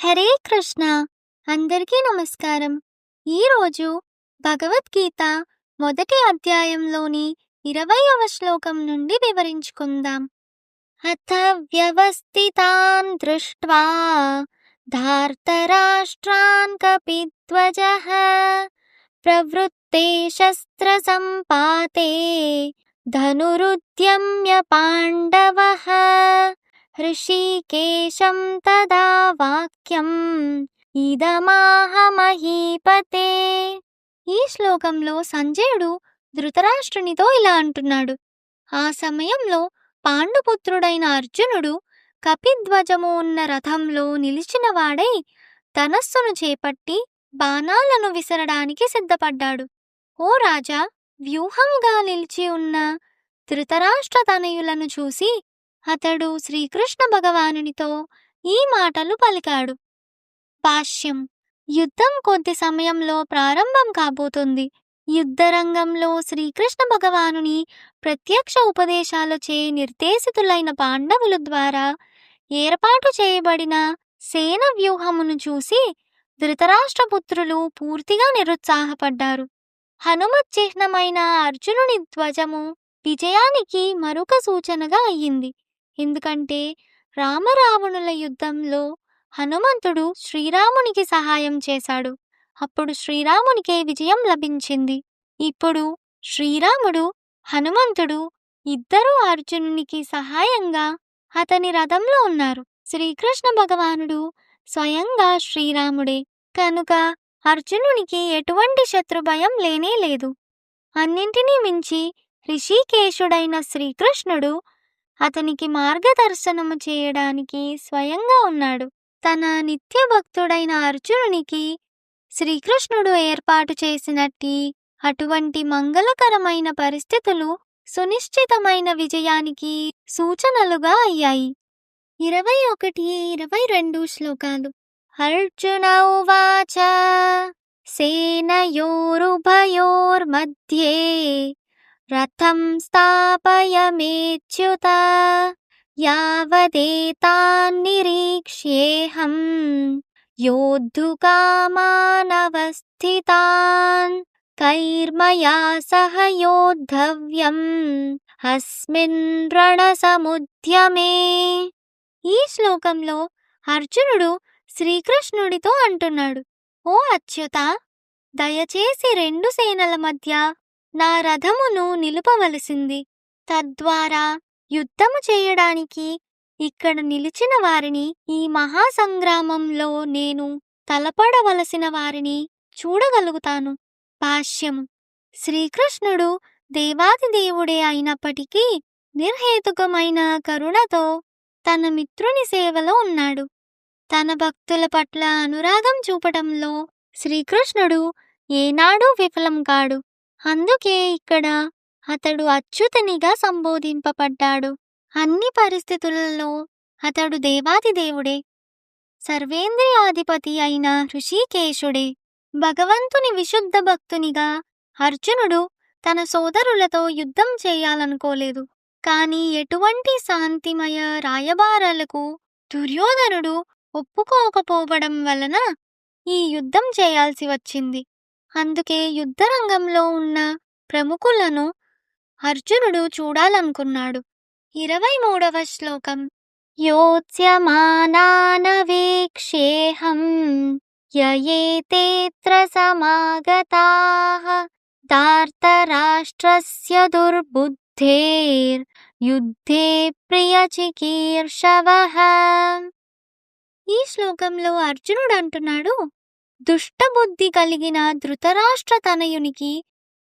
హరే కృష్ణ. అందరికీ నమస్కారం. ఈరోజు భగవద్గీత మొదటి అధ్యాయంలోని 20వ శ్లోకం నుండి వివరించుకుందాం. అథ వ్యవస్థితాన్ దృష్ట్వా ధార్తరాష్ట్రాన్ కపిధ్వజః ప్రవృత్తే శస్త్ర సంపాతే ధనురుద్యమ్య పాండవః హృషీకేశం తదా వాక్యం ఇదమాహ మహీపతే. ఈ శ్లోకంలో సంజయుడు ధృతరాష్ట్రునితో ఇలా అంటున్నాడు. ఆ సమయంలో పాండుపుత్రుడైన అర్జునుడు కపిధ్వజము ఉన్న రథంలో నిలిచినవాడై ధనస్సును చేపట్టి బాణాలను విసరడానికి సిద్ధపడ్డాడు. ఓ రాజా, వ్యూహంగా నిలిచి ఉన్న ధృతరాష్ట్ర తనయులను చూసి అతడు శ్రీకృష్ణ భగవానునితో ఈ మాటలు పలికాడు. భాష్యం: యుద్ధం కొద్ది సమయంలో ప్రారంభం కాబోతుంది. యుద్ధరంగంలో శ్రీకృష్ణ భగవానుని ప్రత్యక్ష ఉపదేశాలచే నిర్దేశితులైన పాండవుల ద్వారా ఏర్పాటు చేయబడిన సేన వ్యూహమును చూసి ధృతరాష్ట్రపుత్రులు పూర్తిగా నిరుత్సాహపడ్డారు. హనుమత్ చిహ్నమైన అర్జునుని ధ్వజము విజయానికి మరొక సూచనగా అయ్యింది. ఎందుకంటే రామరావణుల యుద్ధంలో హనుమంతుడు శ్రీరామునికి సహాయం చేశాడు. అప్పుడు శ్రీరామునికే విజయం లభించింది. ఇప్పుడు శ్రీరాముడు, హనుమంతుడు ఇద్దరూ అర్జునునికి సహాయంగా అతని రథంలో ఉన్నారు. శ్రీకృష్ణ భగవానుడు స్వయంగా శ్రీరాముడే కనుక అర్జునునికి ఎటువంటి శత్రుభయం లేనే లేదు. అన్నింటినీ మించి ఋషికేశుడైన శ్రీకృష్ణుడు అతనికి మార్గదర్శనము చేయడానికి స్వయంగా ఉన్నాడు. తన నిత్య భక్తుడైన అర్జునునికి శ్రీకృష్ణుడు ఏర్పాటు చేసినట్టి అటువంటి మంగళకరమైన పరిస్థితులు సునిశ్చితమైన విజయానికి సూచనలుగా అయ్యాయి. 21-22 శ్లోకాలు. అర్జున ఉవాచ సేనయోరుభయోర్మధ్యే రథం స్థాపయమేచ్యుత యావదేతాన్నిరీక్ష్యేహం యోద్ధుకామానవస్థితాన్ కైర్మయా సహ యోద్ధవ్యం అస్మిన్ రణసముద్యమే. ఈ శ్లోకంలో అర్జునుడు శ్రీకృష్ణుడితో అంటున్నాడు, ఓ అచ్యుత, దయచేసి రెండు సేనల మధ్య నా రథమును నిలుపవలసింది. తద్వారా యుద్ధము చేయడానికి ఇక్కడ నిలిచిన వారిని, ఈ మహాసంగ్రామంలో నేను తలపడవలసిన వారిని చూడగలుగుతాను. భాష్యం: శ్రీకృష్ణుడు దేవాది దేవుడే అయినప్పటికీ నిర్హేతుకమైన కరుణతో తన మిత్రుని సేవలో ఉన్నాడు. తన భక్తుల పట్ల అనురాగం చూపటంలో శ్రీకృష్ణుడు ఏనాడూ విఫలం కాడు. అందుకే ఇక్కడ అతడు అచ్యుతనిగా సంబోధింపబడ్డాడు. అన్ని పరిస్థితులలో అతడు దేవాది దేవుడే, సర్వేంద్రియాధిపతి అయిన ఋషికేశుడే. భగవంతుని విశుద్ధ భక్తునిగా అర్జునుడు తన సోదరులతో యుద్ధం చేయాలనుకోలేదు. కానీ ఎటువంటి శాంతిమయ రాయబారాలకు దుర్యోధనుడు ఒప్పుకోకపోవడం వలన ఈ యుద్ధం చేయాల్సి వచ్చింది. అందుకే యుద్ధరంగంలో ఉన్న ప్రముఖులను అర్జునుడు చూడాలనుకున్నాడు. 23వ శ్లోకం. యోత్స్యమానానవేక్ష్యేహం యయేతేత్ర సమాగతాః ధార్తరాష్ట్రస్య దుర్బుద్ధేర్ యుద్ధే ప్రియచికీర్షవః. ఈ శ్లోకంలో అర్జునుడు అంటున్నాడు, దుష్టబుద్ధి కలిగిన ధృతరాష్ట్ర తనయునికి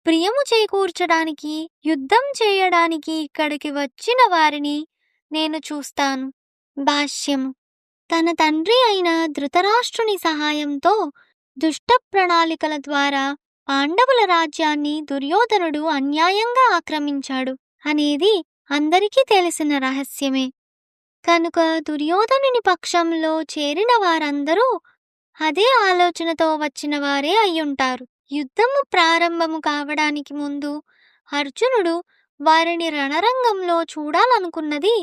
ప్రియము చేకూర్చడానికి యుద్ధం చేయడానికి ఇక్కడికి వచ్చిన వారిని నేను చూస్తాను. భాష్యము: తన తండ్రి అయిన ధృతరాష్ట్రుని సహాయంతో దుష్ట ప్రణాళికల ద్వారా పాండవుల రాజ్యాన్ని దుర్యోధనుడు అన్యాయంగా ఆక్రమించాడు అనేది అందరికీ తెలిసిన రహస్యమే. కనుక దుర్యోధనుని పక్షంలో చేరిన వారందరూ అదే ఆలోచనతో వచ్చిన వారే అయ్యుంటారు. యుద్ధము ప్రారంభము కావడానికి ముందు అర్జునుడు వారిని రణరంగంలో చూడాలనుకున్నది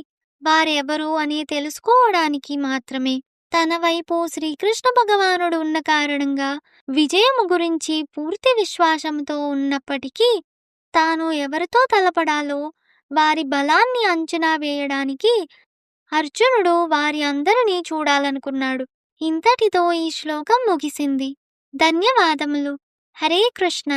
వారెవరు అని తెలుసుకోవడానికి మాత్రమే. తన వైపు శ్రీకృష్ణ భగవానుడు ఉన్న కారణంగా విజయము గురించి పూర్తి విశ్వాసంతో ఉన్నప్పటికీ తాను ఎవరితో తలపడాలో వారి బలాన్ని అంచనా వేయడానికి అర్జునుడు వారి అందరినీ చూడాలనుకున్నాడు. ఇంతటితో ఈ శ్లోకం ముగిసింది. ధన్యవాదములు. హరే కృష్ణ.